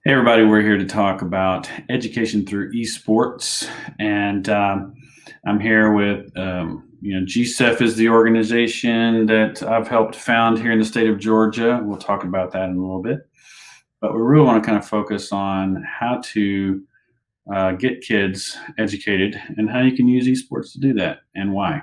Hey everybody, we're here to talk about education through esports, and I'm here with GSEF is the organization that I've helped found here in the state of Georgia. We'll talk about that in a little bit, but we really want to kind of focus on how to get kids educated and how you can use esports to do that and why.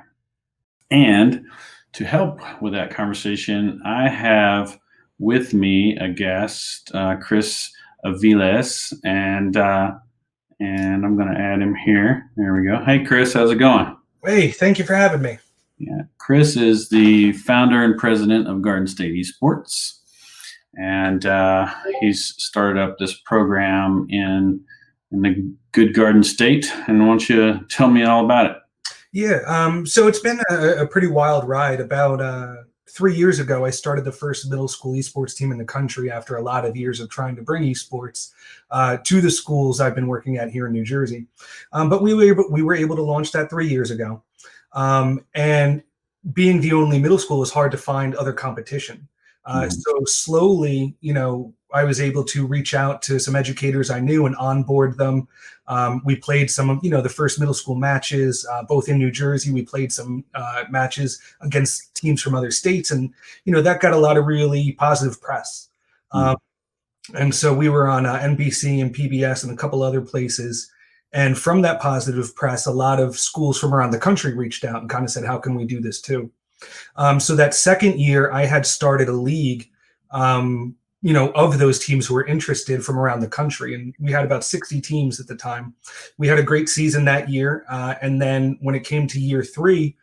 And to help with that conversation, I have with me a guest, Chris Aviles, and I'm going to add him here. There we go. Hey, Chris, how's it going? Hey, thank you for having me. Yeah, Chris is the founder and president of Garden State Esports, and he's started up this program in the good Garden State. And why don't you tell me all about it? Yeah, so it's been a pretty wild ride. About 3 years ago, I started the first middle school esports team in the country after a lot of years of trying to bring esports to the schools I've been working at here in New Jersey. But we were able to launch that 3 years ago. And being the only middle school, is hard to find other competition. So slowly, I was able to reach out to some educators I knew and onboard them. We played some of, the first middle school matches, both in New Jersey. We played some matches against teams from other states, and that got a lot of really positive press. And so we were on NBC and PBS and a couple other places. And from that positive press, a lot of schools from around the country reached out and kind of said, "How can we do this too?" So that second year, I had started a league, of those teams who were interested from around the country. And we had about 60 teams at the time. We had a great season that year. And then when it came to year three,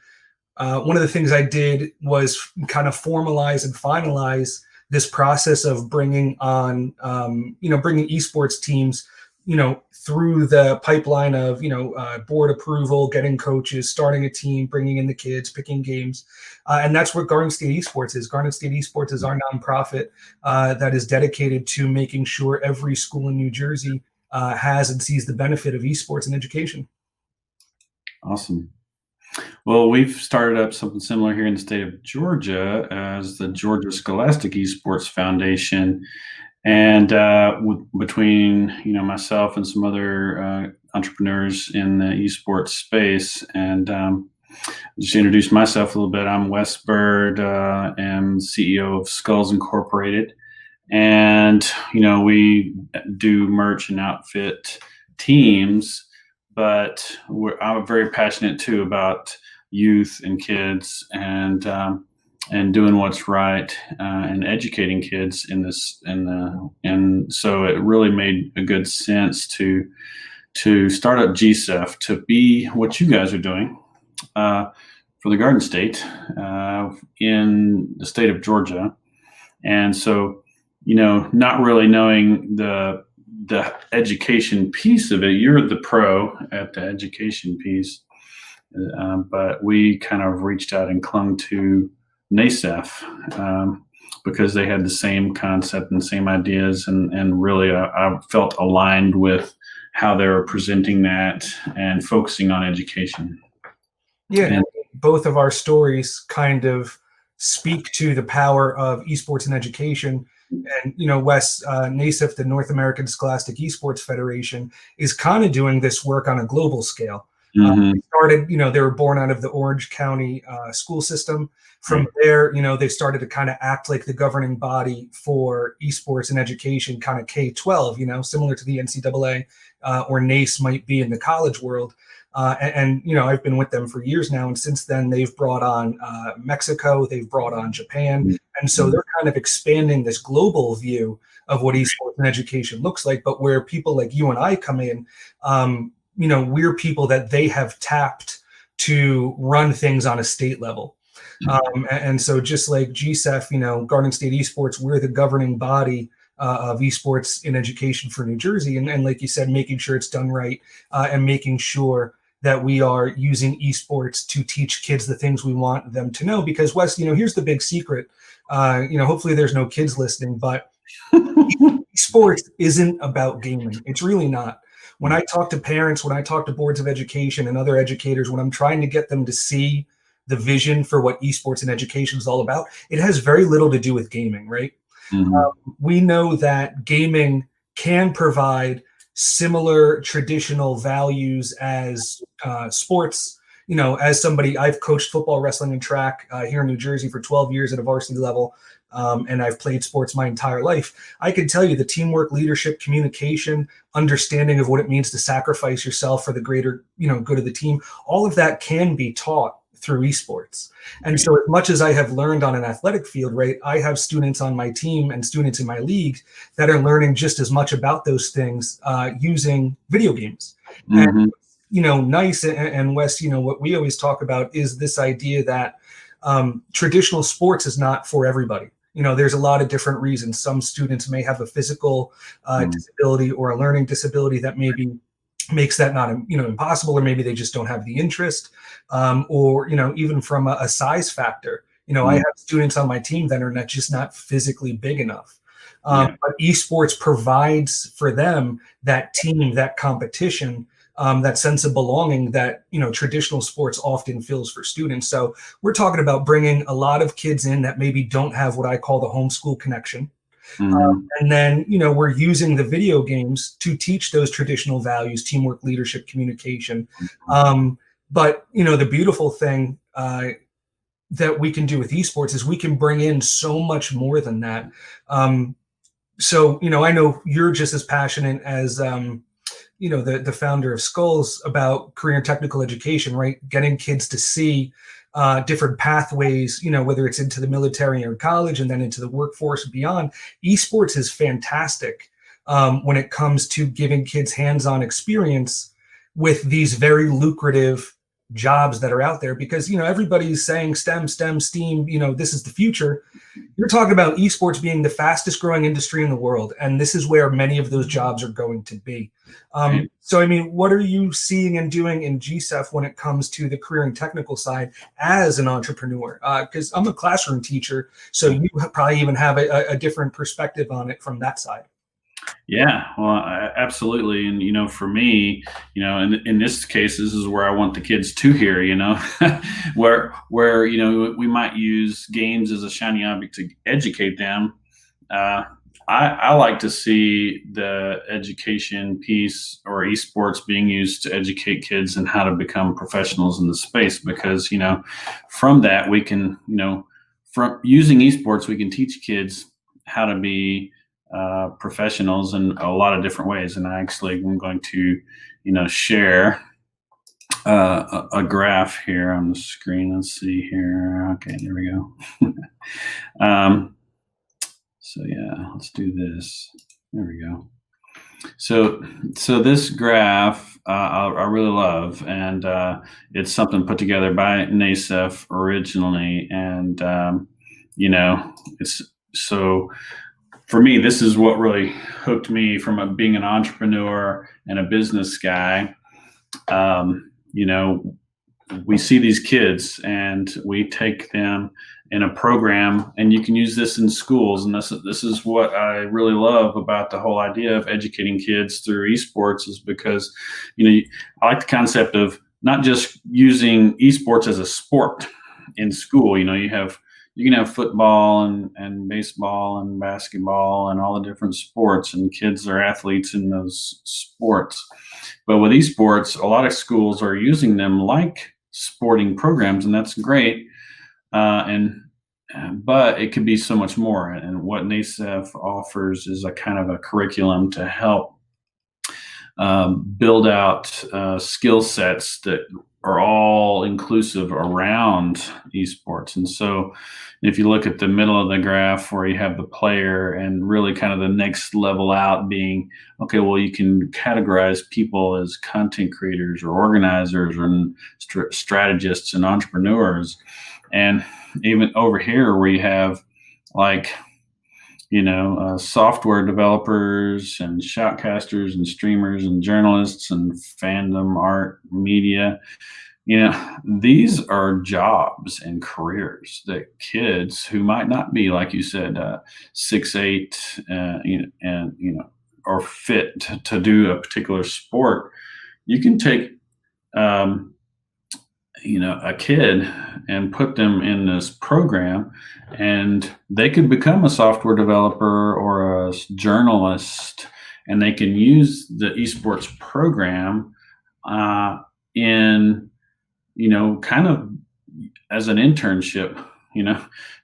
one of the things I did was kind of formalize and finalize this process of bringing on, bringing esports teams, through the pipeline of, board approval, getting coaches, starting a team, bringing in the kids, picking games. And that's what Garden State Esports is. Garden State Esports is our nonprofit that is dedicated to making sure every school in New Jersey has and sees the benefit of esports and education. Awesome. Well, we've started up something similar here in the state of Georgia as the Georgia Scholastic Esports Foundation. And between myself and some other entrepreneurs in the esports space, and just introduce myself a little bit. I'm Byrd, am CEO of Skullz Incorporated, and we do merch and outfit teams, but I'm very passionate too about youth and kids and doing what's right and educating kids in this, and so it really made a good sense to start up GSEF to be what you guys are doing for the Garden State in the state of Georgia. And so, not really knowing the education piece of it, you're the pro at the education piece, but we kind of reached out and clung to NASEF because they had the same concept and same ideas, and really I felt aligned with how they were presenting that and focusing on education. Yeah, and both of our stories kind of speak to the power of esports and education. And Wes, NASEF, the North American Scholastic Esports Federation, is kind of doing this work on a global scale. They started, they were born out of the Orange County school system. From there, they started to kind of act like the governing body for esports and education, kind of K-12, similar to the NCAA or NACE might be in the college world. And I've been with them for years now. And since then, they've brought on Mexico, they've brought on Japan. And so they're kind of expanding this global view of what esports and education looks like. But where people like you and I come in, we're people that they have tapped to run things on a state level. And so just like GSEF, Garden State Esports, we're the governing body of esports in education for New Jersey. And like you said, making sure it's done right and making sure that we are using esports to teach kids the things we want them to know. Because Wes, here's the big secret. Hopefully there's no kids listening, but esports isn't about gaming. It's really not. When I talk to parents, when I talk to boards of education and other educators, when I'm trying to get them to see the vision for what esports and education is all about, it has very little to do with gaming, right? We know that gaming can provide similar traditional values as sports. As somebody, I've coached football, wrestling, and track here in New Jersey for 12 years at a varsity level, and I've played sports my entire life. I can tell you the teamwork, leadership, communication, understanding of what it means to sacrifice yourself for the greater, good of the team, all of that can be taught through esports. And so as much as I have learned on an athletic field, right, I have students on my team and students in my league that are learning just as much about those things using video games. Mm-hmm. And, nice. And Wes, what we always talk about is this idea that traditional sports is not for everybody. There's a lot of different reasons. Some students may have a physical disability or a learning disability that maybe makes that not impossible, or maybe they just don't have the interest, or even from a size factor. I have students on my team that are just not physically big enough. But esports provides for them that team, that competition, that sense of belonging that traditional sports often fills for students. So we're talking about bringing a lot of kids in that maybe don't have what I call the homeschool connection. And then, we're using the video games to teach those traditional values, teamwork, leadership, communication. But, the beautiful thing that we can do with esports is we can bring in so much more than that. So, I know you're just as passionate as, the founder of Skullz about career and technical education, right? Getting kids to see different pathways, whether it's into the military or college and then into the workforce and beyond. Esports is fantastic when it comes to giving kids hands-on experience with these very lucrative jobs that are out there, because everybody's saying STEM, STEAM, this is the future. You're talking about esports being the fastest growing industry in the world, and this is where many of those jobs are going to be. So what are you seeing and doing in GSEF when it comes to the career and technical side as an entrepreneur? Because I'm a classroom teacher, so you probably even have a different perspective on it from that side. Yeah, well, absolutely. And, for me, in this case, this is where I want the kids to hear, where, we might use games as a shiny object to educate them. I like to see the education piece or esports being used to educate kids in how to become professionals in the space, because, from that we can, from using esports, we can teach kids how to be professionals in a lot of different ways. And I'm going to, share a graph here on the screen. Let's see here. Okay, there we go. So yeah, let's do this. There we go. So this graph I really love, and it's something put together by NASEF originally, and it's so. For me, this is what really hooked me from being an entrepreneur and a business guy. We see these kids and we take them in a program, and you can use this in schools. And this is what I really love about the whole idea of educating kids through esports, is because, I like the concept of not just using esports as a sport in school. You can have football and baseball and basketball and all the different sports, and kids are athletes in those sports. But with esports, a lot of schools are using them like sporting programs, and that's great. But it could be so much more. And what NASEF offers is a kind of a curriculum to help build out skill sets that are all inclusive around esports. And so if you look at the middle of the graph where you have the player, and really kind of the next level out being, okay, well, you can categorize people as content creators or organizers and strategists and entrepreneurs. And even over here where you have software developers and shoutcasters and streamers and journalists and fandom, art, media, these are jobs and careers that kids who might not be, like you said, 6'8", or fit to do a particular sport. You can take, a kid and put them in this program, and they could become a software developer or a journalist, and they can use the esports program in, kind of as an internship,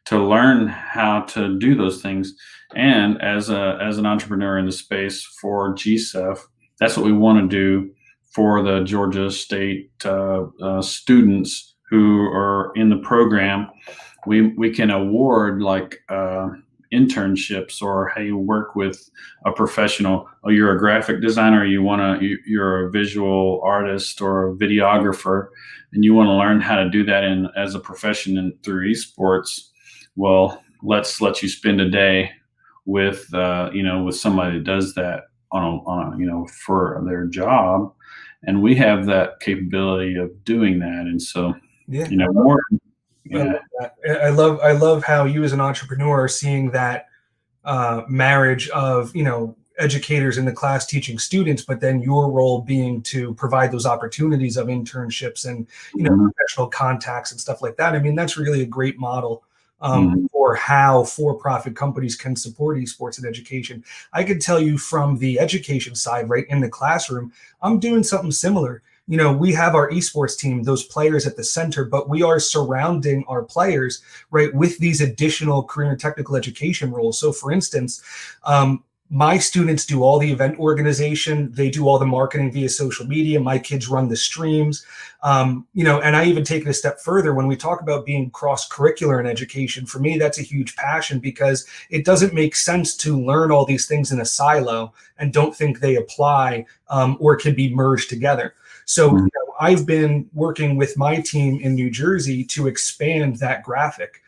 to learn how to do those things. And as an entrepreneur in the space for GSEF, that's what we want to do for the Georgia State students who are in the program. We can award like internships, or hey, you work with a professional. Oh, you're a graphic designer, you're a visual artist or a videographer, and you want to learn how to do that as a profession and through esports. Well, let's let you spend a day with with somebody that does that on for their job, and we have that capability of doing that. And so more. Yeah. I love how you as an entrepreneur are seeing that marriage of educators in the class teaching students, but then your role being to provide those opportunities of internships and professional contacts and stuff like that. I mean, that's really a great model for how for-profit companies can support esports and education. I could tell you from the education side, right in the classroom, I'm doing something similar. We have our esports team, those players at the center, but we are surrounding our players, right, with these additional career and technical education roles. So for instance, my students do all the event organization. They do all the marketing via social media. My kids run the streams, and I even take it a step further when we talk about being cross-curricular in education. For me, that's a huge passion, because it doesn't make sense to learn all these things in a silo and don't think they apply or can be merged together. So I've been working with my team in New Jersey to expand that graphic.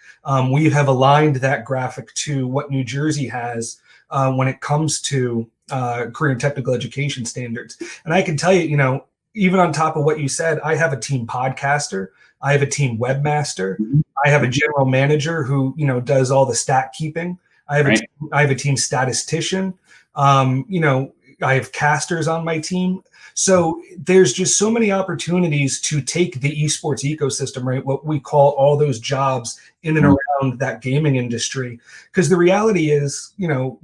We have aligned that graphic to what New Jersey has when it comes to career and technical education standards. And I can tell you, even on top of what you said, I have a team podcaster, I have a team webmaster, I have a general manager who does all the stat keeping. I have a team statistician. I have casters on my team. So there's just so many opportunities to take the esports ecosystem, right? What we call all those jobs in and around that gaming industry. Because the reality is,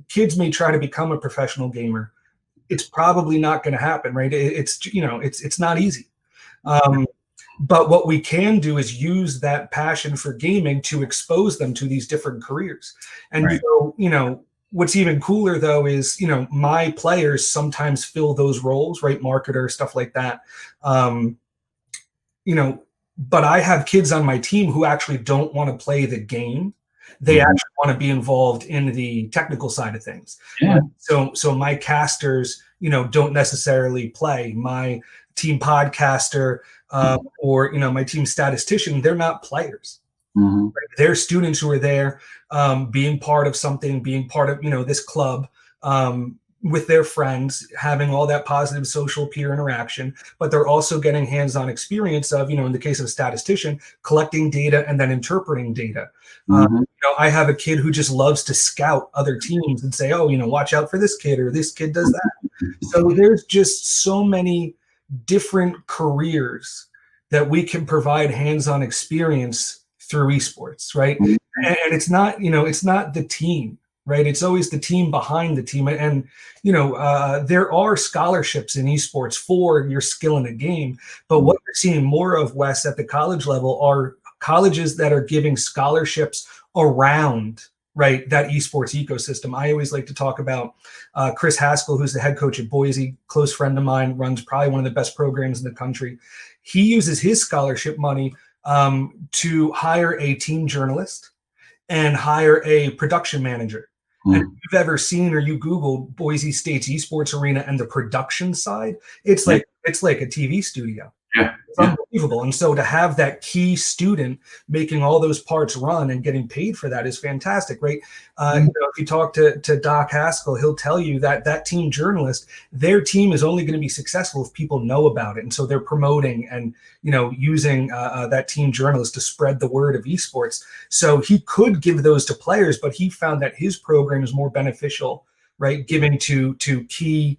kids may try to become a professional gamer. It's probably not going to happen, right? It's not easy. But what we can do is use that passion for gaming to expose them to these different careers. And so, what's even cooler though is, my players sometimes fill those roles, right? Marketer, stuff like that. But I have kids on my team who actually don't want to play the game. They actually want to be involved in the technical side of things. Yeah. Right? So my casters, don't necessarily play. My team podcaster or, my team statistician, they're not players. Right? They're students who are there being part of something, being part of, this club with their friends, having all that positive social peer interaction, but they're also getting hands-on experience of, in the case of a statistician, collecting data and then interpreting data. I have a kid who just loves to scout other teams and say, oh, watch out for this kid, or this kid does that. So there's just so many different careers that we can provide hands-on experience through esports, right? And it's not, it's not the team, right? It's always the team behind the team. And, there are scholarships in esports for your skill in a game. But what we're seeing more of, Wes, at the college level are colleges that are giving scholarships around, right, that esports ecosystem. I always like to talk about Chris Haskell, who's the head coach at Boise, close friend of mine, runs probably one of the best programs in the country. He uses his scholarship money to hire a team journalist and hire a production manager. And if you've ever seen, or you Google Boise State's esports arena and the production side, it's like a TV studio. Yeah. It's unbelievable. And so to have that key student making all those parts run and getting paid for that is fantastic, right? If you talk to Doc Haskell, he'll tell you that that team journalist, their team is only going to be successful if people know about it. And so they're promoting and, using that team journalist to spread the word of esports. So he could give those to players, but he found that his program is more beneficial, right? Giving to key,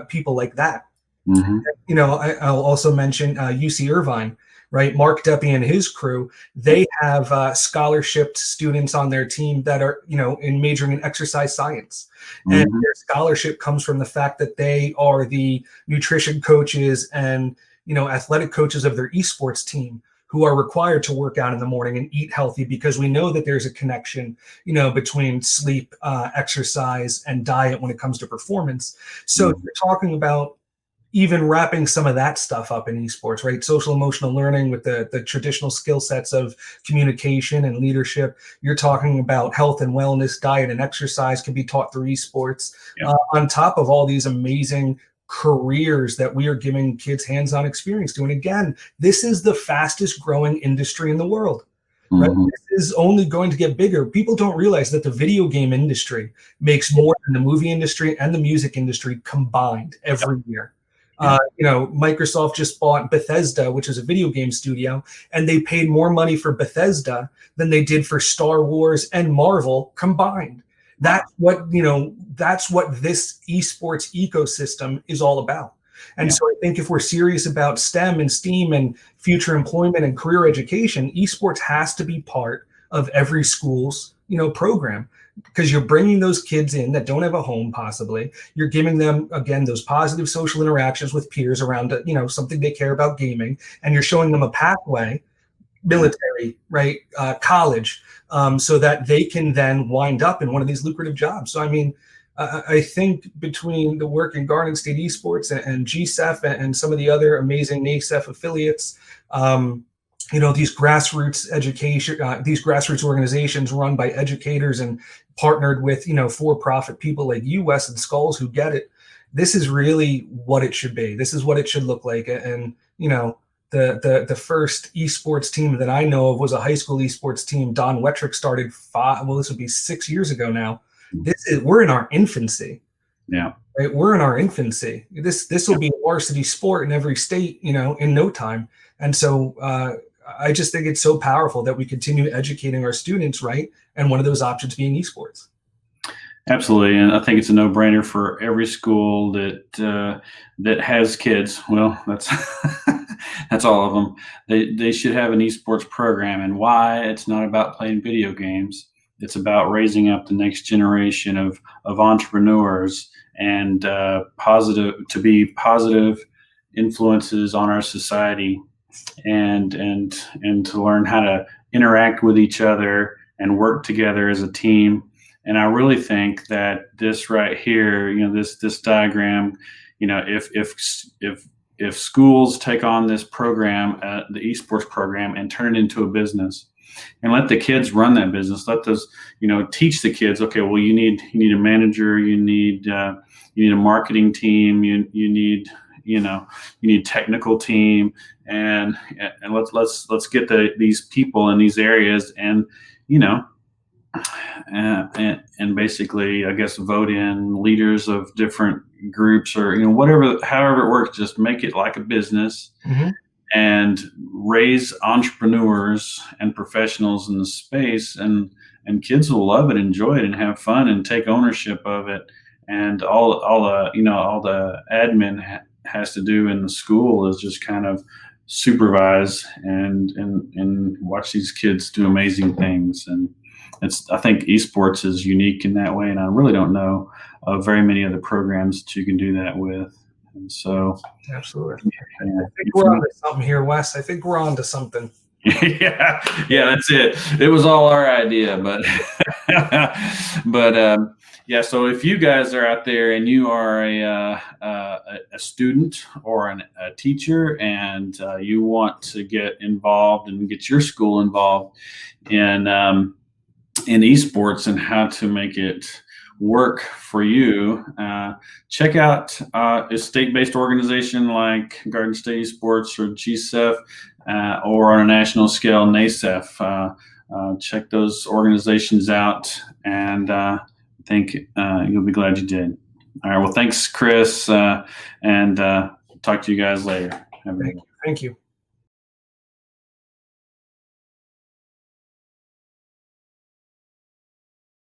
people like that. I'll also mention UC Irvine. right? Mark Deppy and his crew, they have scholarshiped students on their team that are, in majoring in exercise science. And their scholarship comes from the fact that they are the nutrition coaches and, athletic coaches of their esports team, who are required to work out in the morning and eat healthy, because we know that there's a connection, between sleep, exercise, and diet when it comes to performance. So you're talking about even wrapping some of that stuff up in esports, right? Social emotional learning with the traditional skill sets of communication and leadership. You're talking about health and wellness, diet and exercise can be taught through esports, on top of all these amazing careers that we are giving kids hands-on experience to. And again, this is the fastest growing industry in the world, right? This is only going to get bigger. People don't realize that the video game industry makes more than the movie industry and the music industry combined every year. Microsoft just bought Bethesda, which is a video game studio, and they paid more money for Bethesda than they did for Star Wars and Marvel combined. That's what this esports ecosystem is all about. And so I think if we're serious about STEM and STEAM and future employment and career education, esports has to be part of every school's, program, because you're bringing those kids in that don't have a home, possibly. You're giving them, again, those positive social interactions with peers around, something they care about, gaming, and you're showing them a pathway, military, right, college, so that they can then wind up in one of these lucrative jobs. So, I think between the work in Garden State Esports and GSEF and some of the other amazing NASEF affiliates, these grassroots education, these grassroots organizations run by educators and partnered with, for-profit people like you, Wes, and Skullz, who get it. This is really what it should be. This is what it should look like. And, the first esports team that I know of was a high school esports team. Don Wettrick started this would be 6 years ago now. We're in our infancy. Yeah. Right? We're in our infancy. This will be a varsity sport in every state, in no time. And so I just think it's so powerful that we continue educating our students, right? And one of those options being esports. Absolutely, and I think it's a no-brainer for every school that has kids. Well, that's that's all of them. They should have an esports program. And why? It's not about playing video games. It's about raising up the next generation of entrepreneurs and positive influences on our society, and to learn how to interact with each other and work together as a team. And I really think that this right here, this diagram, if schools take on this program, the esports program, and turn it into a business, and let the kids run that business, let those, teach the kids, okay, well, you need a manager, you need a marketing team, you need technical team, and let's get these people in these areas, and and basically, I guess, vote in leaders of different groups, or however it works. Just make it like a business, and raise entrepreneurs and professionals in the space, and kids will love it, enjoy it, and have fun, and take ownership of it. And all the admin has to do in the school is just kind of supervise and watch these kids do amazing things. And I think esports is unique in that way, and I really don't know of very many other programs that you can do that with. And so, absolutely, I think we're onto something here, Wes. I think we're onto something. yeah, that's it. It was all our idea, but yeah. So if you guys are out there and you are a student or a teacher, and you want to get involved and get your school involved in esports and how to make it work for you, check out a state-based organization like Garden State Esports or GSEF, or on a national scale, NASEF. Check those organizations out, and I think you'll be glad you did. All right. Well, thanks, Chris, and talk to you guys later. Thank you.